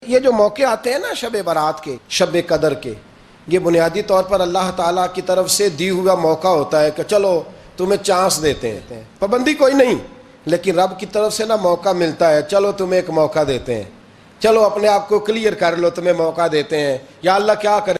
یہ جو موقع آتے ہیں نا شب برات کے، شب قدر کے، یہ بنیادی طور پر اللہ تعالیٰ کی طرف سے دی ہوا موقع ہوتا ہے کہ چلو تمہیں چانس دیتے ہیں، پابندی کوئی نہیں، لیکن رب کی طرف سے نا موقع ملتا ہے، چلو تمہیں ایک موقع دیتے ہیں، چلو اپنے آپ کو کلیئر کر لو، تمہیں موقع دیتے ہیں، یا اللہ کیا کرے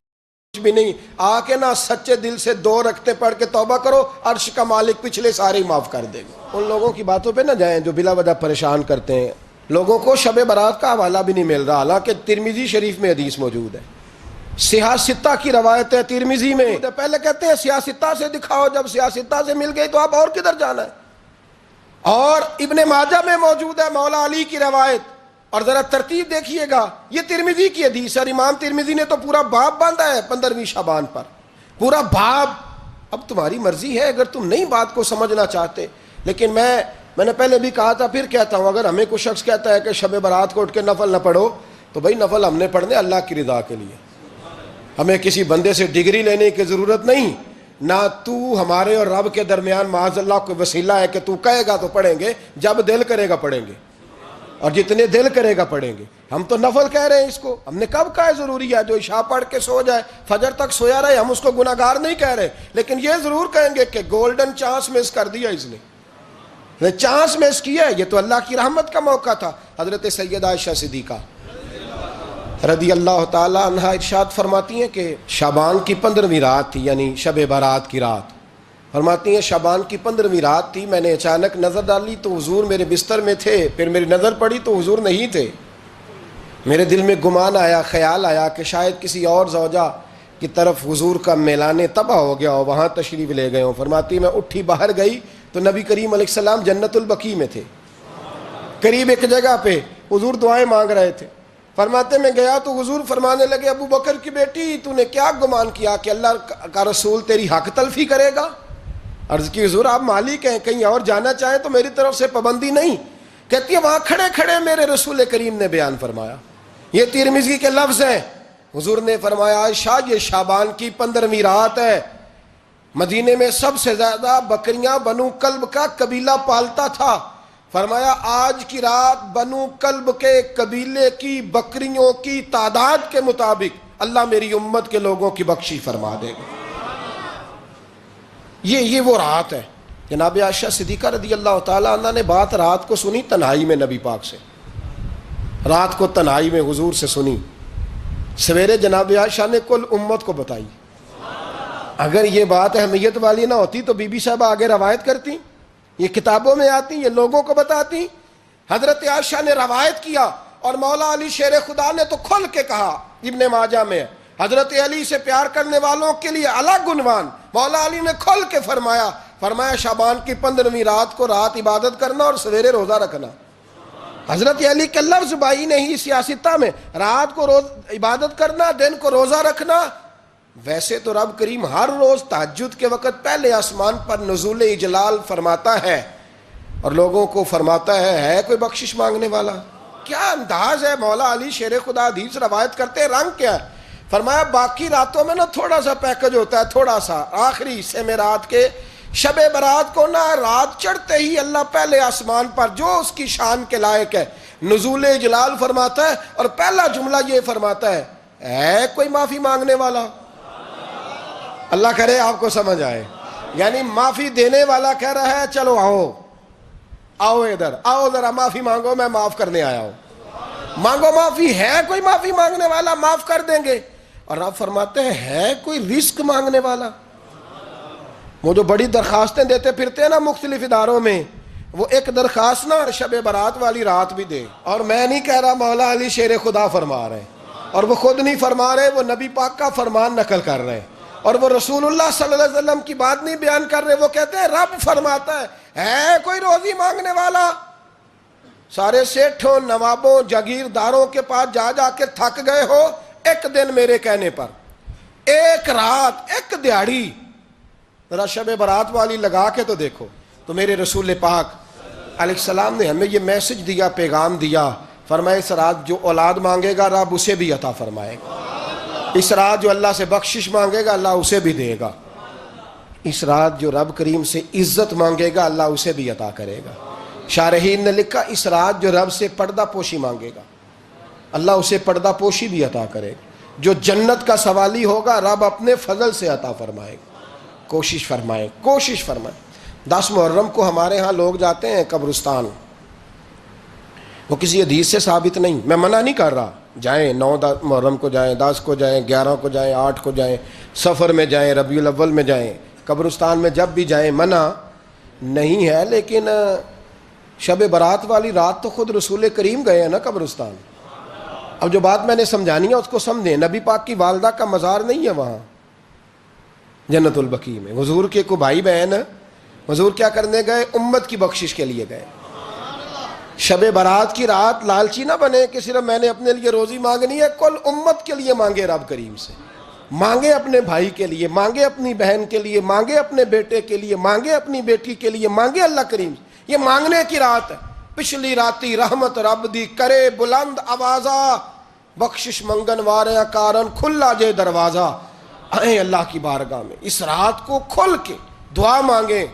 کچھ بھی نہیں، آ کے نا سچے دل سے 2 رکعتیں پڑھ کے توبہ کرو، عرش کا مالک پچھلے سارے معاف کر دے گا۔ ان لوگوں کی باتوں پہ نہ جائیں جو بلا وجہ پریشان کرتے ہیں لوگوں کو۔ شب برات کا حوالہ بھی نہیں مل رہا، حالانکہ ترمذی شریف میں حدیث موجود ہے، سیاستہ کی روایت ہے ترمذی میں۔ پہلے کہتے ہیں سیاستہ سے دکھاؤ، جب سیاستہ سے مل گئی تو آپ اور کدھر جانا ہے؟ اور ابن ماجہ میں موجود ہے مولا علی کی روایت، اور ذرا ترتیب دیکھیے گا، یہ ترمذی کی حدیث ہے، اور امام ترمذی نے تو پورا باب باندھا ہے 15ویں شعبان پر، پورا باب۔ اب تمہاری مرضی ہے اگر تم نئی بات کو سمجھنا چاہتے، لیکن میں نے پہلے بھی کہا تھا، پھر کہتا ہوں، اگر ہمیں کوئی شخص کہتا ہے کہ شب برات کو اٹھ کے نفل نہ پڑھو، تو بھائی نفل ہم نے پڑھنے اللہ کی رضا کے لیے، ہمیں کسی بندے سے ڈگری لینے کی ضرورت نہیں، نہ تو ہمارے اور رب کے درمیان معاذ اللہ کوئی وسیلہ ہے کہ تو کہے گا تو پڑھیں گے، جب دل کرے گا پڑھیں گے، اور جتنے دل کرے گا پڑھیں گے۔ ہم تو نفل کہہ رہے ہیں اس کو، ہم نے کب کہا ہے ضروری ہے جو عشاء پڑھ کے سو جائے فجر تک سویا رہے، ہم اس کو گناہگار نہیں کہہ رہے، لیکن یہ ضرور کہیں گے کہ گولڈن چانس مس کر دیا اس نے، چانس مس کیا ہے، یہ تو اللہ کی رحمت کا موقع تھا۔ حضرت سیدہ عائشہ صدیقہ رضی اللہ تعالی عنہا ارشاد فرماتی ہیں کہ شعبان کی 15ویں رات تھی، یعنی شب برات کی رات، فرماتی ہیں شعبان کی 15ویں رات تھی، میں نے اچانک نظر ڈالی تو حضور میرے بستر میں تھے، پھر میری نظر پڑی تو حضور نہیں تھے، میرے دل میں گمان آیا، خیال آیا کہ شاید کسی اور زوجہ کی طرف حضور کا میلان طبع ہو گیا ہو، وہاں تشریف لے گئے ہوں۔ فرماتی میں اٹھی باہر گئی تو نبی کریم علیہ السلام جنت البقیع میں تھے، قریب ایک جگہ پہ حضور دعائیں مانگ رہے تھے۔ فرماتے میں گیا تو حضور فرمانے لگے، ابو بکر کی بیٹی تو نے کیا گمان کیا کہ اللہ کا رسول تیری حق تلفی کرے گا؟ عرض کی حضور آپ مالک ہیں، کہیں اور جانا چاہیں تو میری طرف سے پابندی نہیں۔ کہتی ہے وہاں کھڑے کھڑے میرے رسول کریم نے بیان فرمایا، یہ ترمذی کے لفظ ہیں، حضور نے فرمایا عائشہ یہ شعبان کی 15ویں رات ہے، مدینے میں سب سے زیادہ بکریاں بنو کلب کا قبیلہ پالتا تھا، فرمایا آج کی رات بنو کلب کے قبیلے کی بکریوں کی تعداد کے مطابق اللہ میری امت کے لوگوں کی بخشی فرما دے گا۔ یہ وہ رات ہے۔ جناب عائشہ صدیقہ رضی اللہ تعالی عنہ نے بات رات کو سنی تنہائی میں، نبی پاک سے رات کو تنہائی میں حضور سے سنی، سویرے جناب عائشہ نے کل امت کو بتائی۔ اگر یہ بات اہمیت والی نہ ہوتی تو بی بی صاحبہ آگے روایت کرتی، یہ کتابوں میں آتی، یہ لوگوں کو بتاتی۔ حضرت عائشہ نے روایت کیا، اور مولا علی شیر خدا نے تو کھل کے کہا، ابن ماجہ میں حضرت علی سے پیار کرنے والوں کے لیے الگ عنوان، مولا علی نے کھل کے فرمایا شعبان کی 15ویں رات کو رات عبادت کرنا اور سویرے روزہ رکھنا۔ حضرت علی کے لفظ بائی نہیں سیاستہ میں، رات کو روز عبادت کرنا، دن کو روزہ رکھنا۔ ویسے تو رب کریم ہر روز تہجد کے وقت پہلے آسمان پر نزول اجلال فرماتا ہے اور لوگوں کو فرماتا ہے کوئی بخشش مانگنے والا؟ کیا انداز ہے مولا علی شیر خدا حدیث روایت کرتے ہیں، رنگ کیا ہے؟ فرمایا باقی راتوں میں نا تھوڑا سا پیکج ہوتا ہے، تھوڑا سا آخری حصے میں رات کے، شب برات کو نا رات چڑھتے ہی اللہ پہلے آسمان پر جو اس کی شان کے لائق ہے نزول اجلال فرماتا ہے، اور پہلا جملہ یہ فرماتا ہے کوئی معافی مانگنے والا؟ اللہ کرے آپ کو سمجھ آئے، یعنی معافی دینے والا کہہ رہا ہے چلو آؤ ادھر آؤ ذرا معافی مانگو، میں معاف کرنے آیا ہوں، مانگو معافی، ہے کوئی معافی مانگنے والا؟ معاف کر دیں گے۔ اور آپ فرماتے ہیں ہے کوئی رزق مانگنے والا؟ وہ جو بڑی درخواستیں دیتے پھرتے ہیں نا مختلف اداروں میں، وہ ایک درخواست نا شب برات والی رات بھی دے۔ اور میں نہیں کہہ رہا، مولا علی شیر خدا فرما رہے ہیں، اور وہ خود نہیں فرما رہے، وہ نبی پاک کا فرمان نقل کر رہے ہیں، اور وہ رسول اللہ صلی اللہ علیہ وسلم کی بات نہیں بیان کر رہے، وہ کہتے ہیں رب فرماتا ہے کوئی روزی مانگنے والا؟ سارے سیٹھوں، نوابوں، جاگیرداروں کے پاس جا کے تھک گئے ہو، ایک دن میرے کہنے پر، ایک رات، ایک دیہڑی ذرا شب برات والی لگا کے تو دیکھو۔ تو میرے رسول پاک علیہ السلام نے ہمیں یہ میسج دیا، پیغام دیا، فرمائے اس رات جو اولاد مانگے گا رب اسے بھی عطا فرمائے گا، اس رات جو اللہ سے بخشش مانگے گا اللہ اسے بھی دے گا، اس رات جو رب کریم سے عزت مانگے گا اللہ اسے بھی عطا کرے گا۔ شارحین نے لکھا اس رات جو رب سے پردہ پوشی مانگے گا اللہ اسے پردہ پوشی بھی عطا کرے. جو جنت کا سوالی ہوگا رب اپنے فضل سے عطا فرمائے. کوشش فرمائیں, کوشش فرمائیں. 10 محرم کو ہمارے ہاں لوگ جاتے ہیں قبرستان, وہ کسی حدیث سے ثابت نہیں, میں منع نہیں کر رہا, جائیں 9 محرم کو جائیں, 10 کو جائیں, 11 کو جائیں, 8 کو جائیں, سفر میں جائیں, ربیع الاول میں جائیں, قبرستان میں جب بھی جائیں, منع نہیں ہے. لیکن شب برات والی رات تو خود رسول کریم گئے ہیں نا قبرستان. اب جو بات میں نے سمجھانی ہے اس کو سمجھیں. نبی پاک کی والدہ کا مزار نہیں ہے وہاں جنت البقیع میں. حضور کے کو بھائی بہن, حضور کیا کرنے گئے؟ امت کی بخشش کے لیے گئے. شب برات کی رات لالچی نہ بنے کہ صرف میں نے اپنے لیے روزی مانگنی ہے, کل امت کے لیے مانگے رب کریم سے. مانگے اپنے بھائی کے لیے, مانگے اپنی بہن کے لیے, مانگے اپنے بیٹے کے لیے, مانگے اپنی بیٹی کے لیے, مانگے اللہ کریم سے. یہ مانگنے کی رات ہے. پچھلی راتی رحمت رب دی کرے بلند آوازہ, بخشش منگن واریاں کارن کھلا جے دروازہ. آئیں اللہ کی بارگاہ میں اس رات کو کھل کے دعا مانگیں.